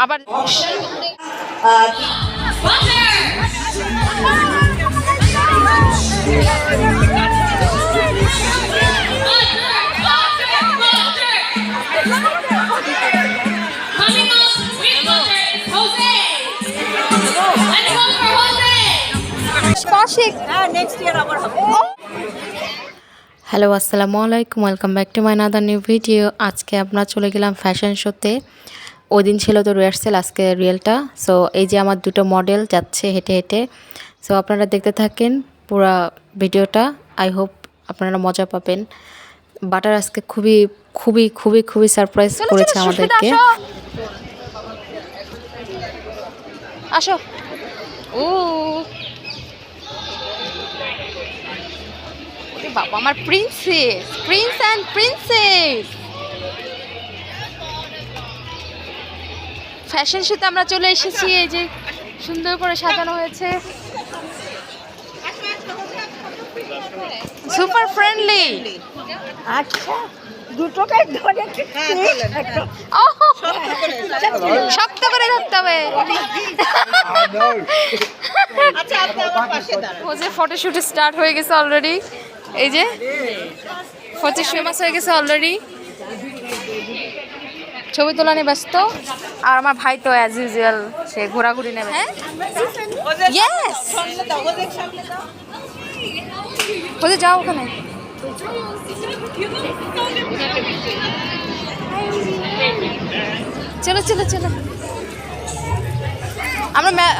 আবার হ্যালো আসসালামু আলাইকুম, welcome back to my another new video. আজকে আমরা চলে গেলাম ফ্যাশন শোতে। ওই দিন ছিল তো রিহার্সেল, আজকে রিয়েলটা। সো এই যে আমার দুটো মডেল যাচ্ছে হেঁটে হেঁটে। সো আপনারা দেখতে থাকেন পুরো ভিডিওটা। আই হোপ আপনারা মজা পাবেন। বাটার আজকে খুবই খুবই খুবই খুবই সারপ্রাইজ করেছে আমাদেরকে। আসো। ও বাবা, আমার princess, Prince and princess. Fashion শোতে আমরা চলে এসেছি। এই যে সুন্দর করে সাজানো হয়েছে, সুপার ফ্রেন্ডলি। আচ্ছা, দুটোকে ধরে শক্ত করে ধরতে হবে। ফটোশুট স্টার্ট হয়ে গেছে অলরেডি। এই যে ফটো ফেমাস হয়ে গেছে অলরেডি, ছবি তোলা নিয়ে ব্যস্ত। আর আমার ভাই তো অ্যাজ ইউজুয়াল সে ঘোরাঘুরি নেবে। হ্যাঁ ইয়েস, ওদের যাও ওখানে। চলো চলো চলো,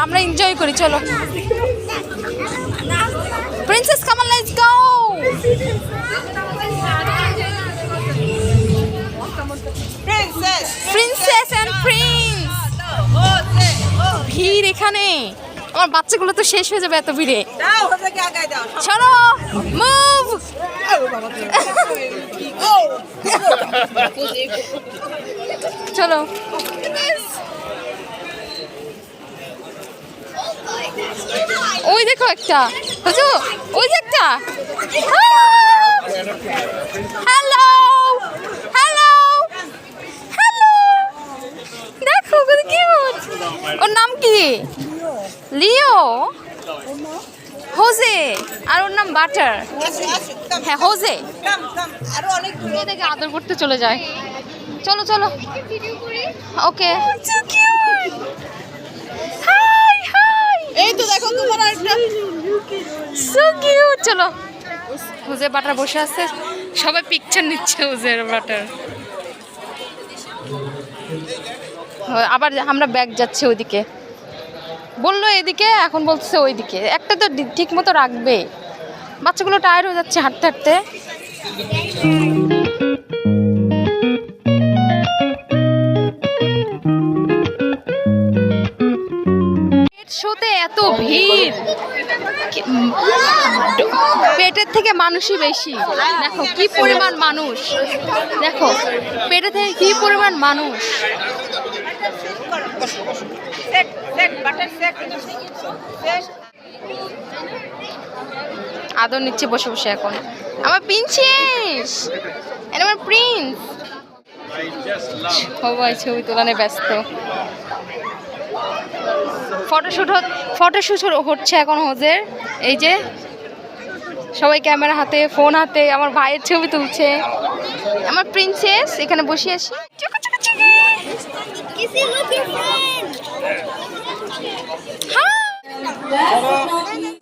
আমরা এনজয় করি। চলো princess, come on, let's go. Princess and prince. ভিড় এখানে, আমার বাচ্চাগুলো তো শেষ হয়ে যাবে এত ভিড়ে। চলো মুভ। চলো ওই দেখো একটা, বুঝো ওই যে একটা। হ্যালো হ্যালো হ্যালো, দেখো কত কিউট। ওর নাম কি? লিও, হোজে, আর ওর নাম বাটার। হ্যাঁ হোজে। দেখে আদর করতে চলে যায়। চলো চলো, ওকে। এই তো দেখো তোমার আরেকটা সো কিউট। চলো, হোজে বাটার বসে আছে, সবাই পিকচার নিচ্ছে হোজের বাটার। আবার আমরা ব্যাগ যাচ্ছে ওইদিকে, বললো এদিকে, এখন বলছে ওইদিকে। একটা তো ঠিক মতো রাখবে। বাচ্চাগুলো টায়ার্ড হয়ে যাচ্ছে হাঁটতে হাঁটতে। শোতে এত ভিড়, পেটের থেকে মানুষই বেশি। দেখো কি পরিমাণ মানুষ, দেখো পেটের থেকে কি পরিমাণ মানুষ। আদর নিচ্ছে বসে বসে এখন। আমার প্রিন্সেস, আমার প্রিন্স। সবাই ছবি তোলানে ব্যস্ত। ফটোশুট হচ্ছে এখন হোজের। এই যে সবাই ক্যামেরা হাতে, ফোন হাতে, আমার ভাইয়ের ছবি তুলছে। আমার প্রিন্সেস এখানে বসে আছি।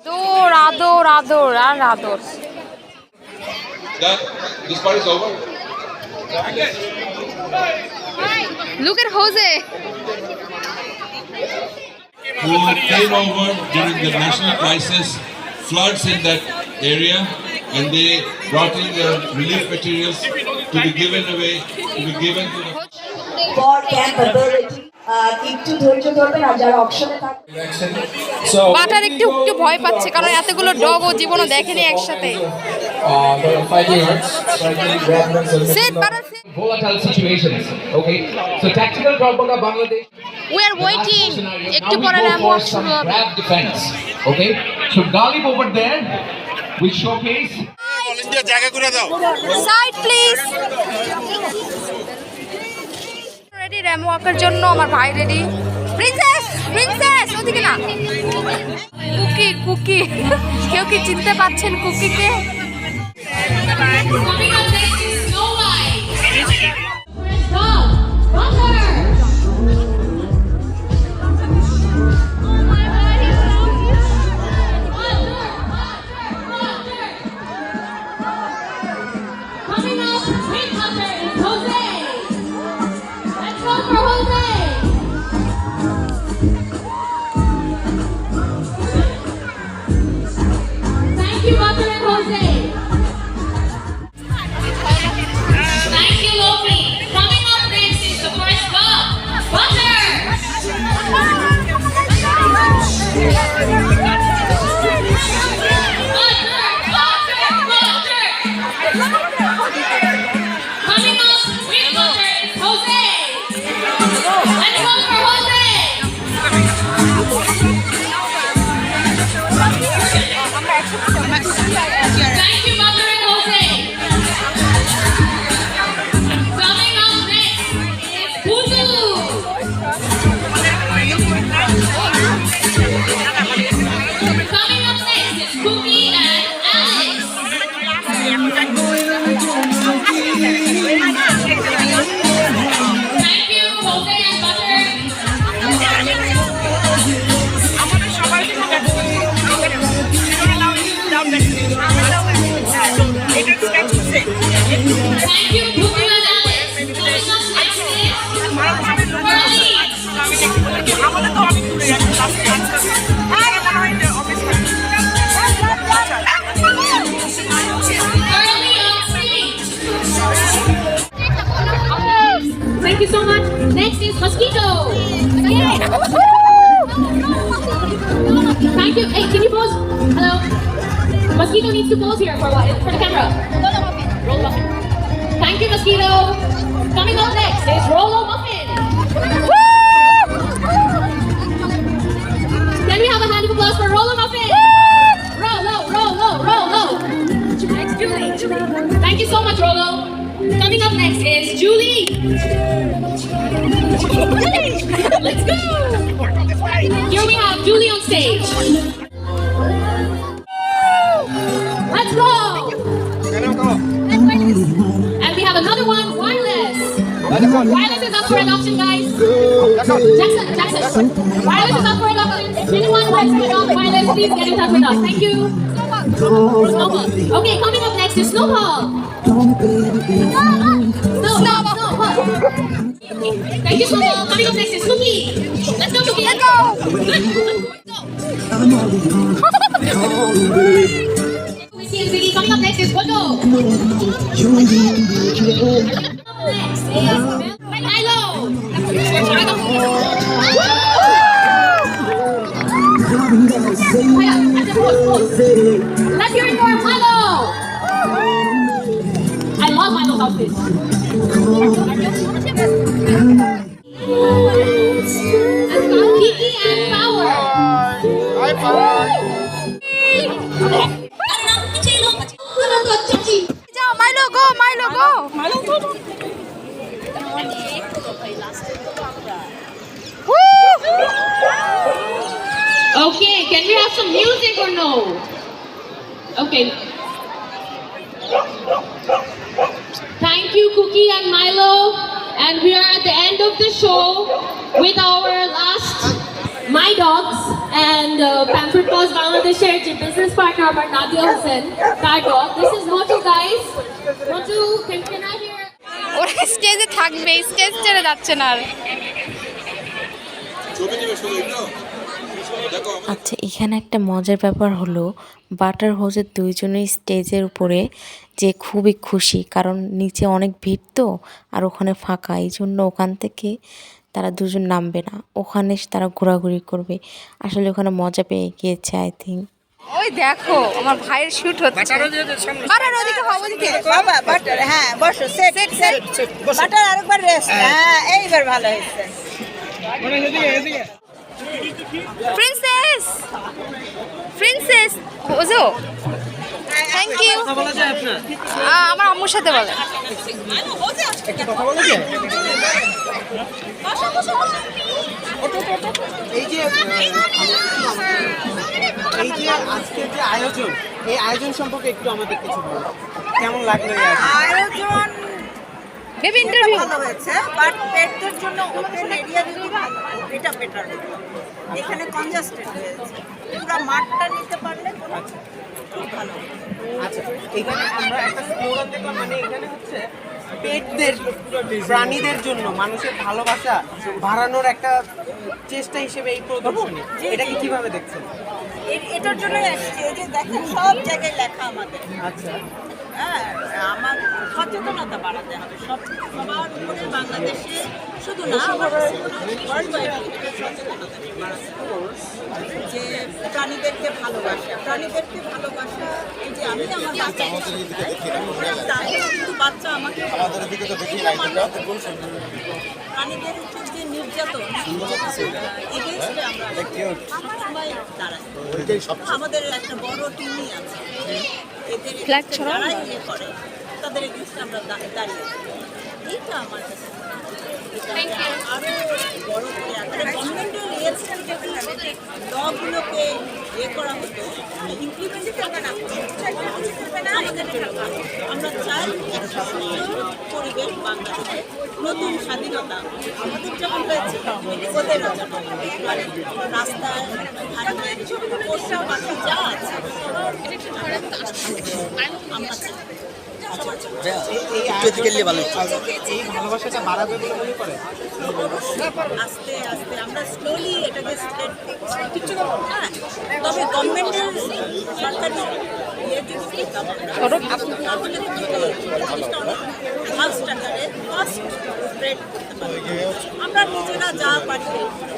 আদর আদর আদর আর আদর। Look at Jose. Who came over during the national crisis, floods in that area, and they brought in the relief materials to be given away, to be given to the for camp authority. একটু ধৈর্য ধরবেন, আর যারা অপশনে থাকবে। Butter একটু ভয় পাচ্ছে, কারণ এতগুলো ডগ ও জীবনও দেখেনি একসাথে। Volatile situations. Okay, so tactical propaganda Bangladesh. We are waiting. একটু পরে ল্যাম্পওয়াক শুরু হবে। Grab defense. Okay, so Galib over there will showcase. Side please. Ramp ওয়াকের জন্য আমার ভাই রেডি। প্রিন্সেস প্রিন্সেস ওদিকে না, কুকি কুকি, কেউ কি চিনতে পারছেন কুকিকে? Coming up, Pink Hunter is Jose. Let's go for Jose. Thank you, Butter and Jose. Thank you, Loki. Coming up next is the first dog, Butter. Coming up, Pink Hunter is Jose. Let's go for Jose. Thank you, Butter and Jose. Coming up next is Kutu. Coming up next is Cookie and Alex. Thank you, Jose and Butter. Thank you, Cookie and Alex. Coming up next is Curly on stage. Thank you so much. Next is Mosquito. Thank you. Hey, can you pose? Hello. Mosquito needs to pose here for a while, for the camera. Roll Muffin. Thank you, Mosquito. Coming up next is Rolo Muffin. Can we have a hand of applause for Rolo Muffin? Rolo. Next, Julie. Thank you so much, Rolo. Coming up next is Julie. Let's go. Here we have Julie on stage. Let's go. And we have another one, Wireless. Wireless is up for adoption, guys. Jackson. Wireless is up for adoption. If anyone wants to adopt Wireless, please get in touch with us. Thank you. Snowball. Okay, coming up next is Snowball. Snowball. Thank you, Snowball. Coming up next is Cookie. Let's go, Cookie. Let's go. Coming up next is Bodo. Next is Milo. Let's hear it for Milo. I love Milo's outfit. Kiki and Power. যাও মাইলো গো, মাইলো গো। Okay, can we have some music or no? Okay. Thank you, Cookie and Milo. And we are at the end of the show with our last My Dogs and Pampered Paws Bangladesh's business partner, our Nadia Hussain, Car Dog. This is Motu, guys. Motu, can I hear? ওরা স্টেজে থাকবে, stage ছেড়ে যাচ্ছে না আর। আচ্ছা, এখানে একটা মজার ব্যাপার হলো বাটার হোজের দুইজনেই স্টেজের উপরে যে খুবই খুশি, কারণ নিচে অনেক ভিড় তো আর ওখানে ফাঁকা, এই জন্য ওখান থেকে তারা দুজন নামবে না, ওখানে তারা ঘোরাঘুরি করবে। আসলে ওখানে মজা পেয়ে গিয়েছে আই থিঙ্ক। ওই দেখো আমার ভাইয়ের শুট হচ্ছে। বাটার ওদিকে হও, ওদিকে বাবা বাটার, হ্যাঁ বসো, সেট বাটার আরেকবার রেস্ট, হ্যাঁ এইবার ভালো হয়েছে। প্রিন্সেস ওজো থ্যাংক ইউ। আমার আম্মুর সাথে বলে। এই যে আজকের যে আয়োজন, এই আয়োজন সম্পর্কে একটু আমাদের কিছু বলুন। কেমন লাগলো এই আয়োজন? বেবি ইন্টারভিউ ভালো হয়েছে, বাট পেটদের জন্য ওপেন এরিয়া যদি ভালো, এটা বেটার হতো। এখানে কনজাস্টেড হয়েছে, পুরো মাঠটা নিতে পারলে খুব ভালো হতো। আচ্ছা, এখানে আমরা একটা স্লোগান দেখলাম, মানে এখানে হচ্ছে পেটদের, প্রাণীদের জন্য মানুষের ভালোবাসা বাড়ানোর একটা চেষ্টা হিসেবে এই প্রদর্শনী। এটাকে কিভাবে দেখছেন? এটার জন্য এসছি, এই যে দেখেন সব জায়গায় লেখা আমাদের। আচ্ছা, হ্যাঁ, আমার সচেতনতা বাড়াতে হবে সবার উপরে, বাংলাদেশে শুধু না, ওয়ার্ল্ড ওয়াইড সচেতনতা বাড়াতে হবে। যে প্রাণীদেরকে ভালোবাসা, এই যে আমি আমার বাচ্চাকে কিন্তু বাচ্চা আমাকে প্রাণীদের উপর যে নির্যাতন, এগেইনস্টে আমরা সবাই দাঁড়াই। আমাদের একটা বড় টিমই আছে, এদের যারা ইয়ে করে তাদের এগেইনস্টে আমরা দাঁড়িয়ে। এইটা আমার কাছে আরো বড় করে আকারে গভর্নমেন্টের লগুলোকে ইয়ে করা হতো, ইমপ্লিমেন্ট করবে না, আমাদের এটা ভালো। আমরা চাই একটা সুন্দর পরিবেশ বাংলাদেশে, নতুন স্বাধীনতা আমাদের যেমন হয়েছে ওদেরও যেন, মানে রাস্তায় ঘাটে পোষা পাখি যা আছে আমরা চাই। এই ভালোবাসাটা বাড়াবে বলে মনে করে? আস্তে আস্তে আমরা স্লোলি এটাকে স্প্রেড করছি। হ্যাঁ, তবে গভর্নমেন্টের সরকারি ইয়ে যদি তাহলে জিনিসটা অনেক ফাস্ট আকারে ফাস্ট স্প্রেড করতে পারবে। আমরা নিজেরা যা পারি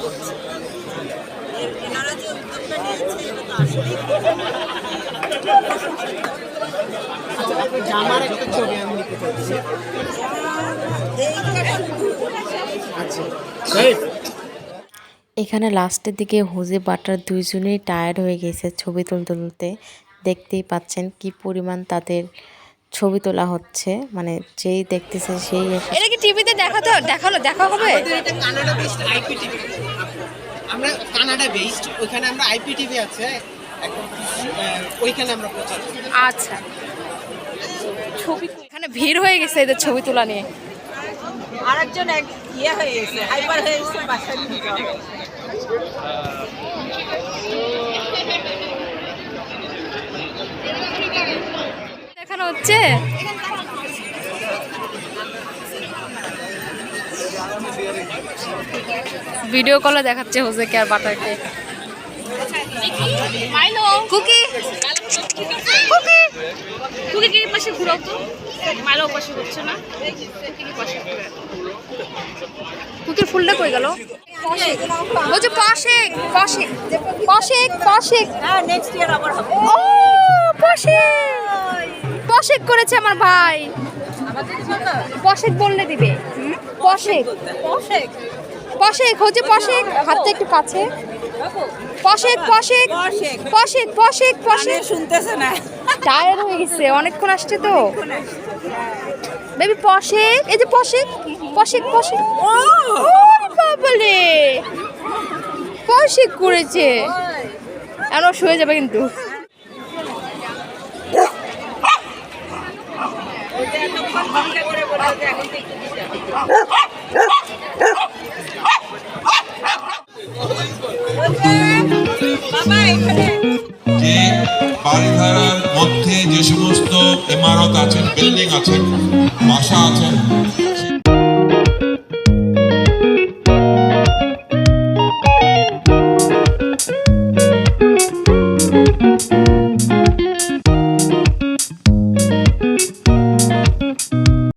করছি। এনারা যে উদ্যোগটা নিয়েছে এটা তো আসলেই জামার একটা ছবি আমি নিতে চাচ্ছি। আচ্ছা, এখানে লাস্টের দিকে হুজি বাটার দুইজনেই টায়ার্ড হয়ে গেছে ছবি তুলতে তুলতে। দেখতেই পাচ্ছেন কি পরিমাণ তাদের ছবি তোলা হচ্ছে, মানে যেই দেখতেছে সেই এটা কি টিভিতে দেখা হবে? এটা কানাডা বেসড আইপিটিভি, আমরা কানাডা বেসড, ওইখানে আমরা আইপিটিভি আছে, ওইখানে আমরা প্রচার করি। আচ্ছা, ছবি এখানে ভিড় হয়ে গেছে এদের ছবি তোলা নিয়ে। আরেকজন ইয়ে হয়ে গেছে, হাইপার হয়ে গেছে, বাসায় নিয়ে যাওয়া হয়েছে। দেখানো হচ্ছে ভিডিও কলে দেখাচ্ছে হোজেকে আর বাটারকে। মাইলো কুকি কুকি কুকি কি পাশে ঘুরাও তো, মাইলো পাশে হচ্ছে না, কুকির ফুলটা কই গেল? বলছে পাশেক পাশেক পাশেক পাশেক। হ্যাঁ, নেক্সট ইয়ার আবার হবে। ও পাশেক পাশেক করেছে আমার ভাই। পাশেক বললে দিবে। পাশেক পশেক পাশেক হচ্ছে পাশেক, হাতটা একটু কাছে। পাশেক পাশেক পশেক পাশেক পাশেক পাশেক। শুনতেছে না, টায়ার হয়ে গেছে, অনেকক্ষণ আসছে তো বেবি। পাশেক, এই যে পাশেক পাশেক পাশেক। ও বাবালে, পাশেক করেছে, এখন শুয়ে যাবে কিন্তু। যে বাড়িধারার মধ্যে যে সমস্ত ইমারত আছেন, বিল্ডিং আছেন, বাসা আছেন,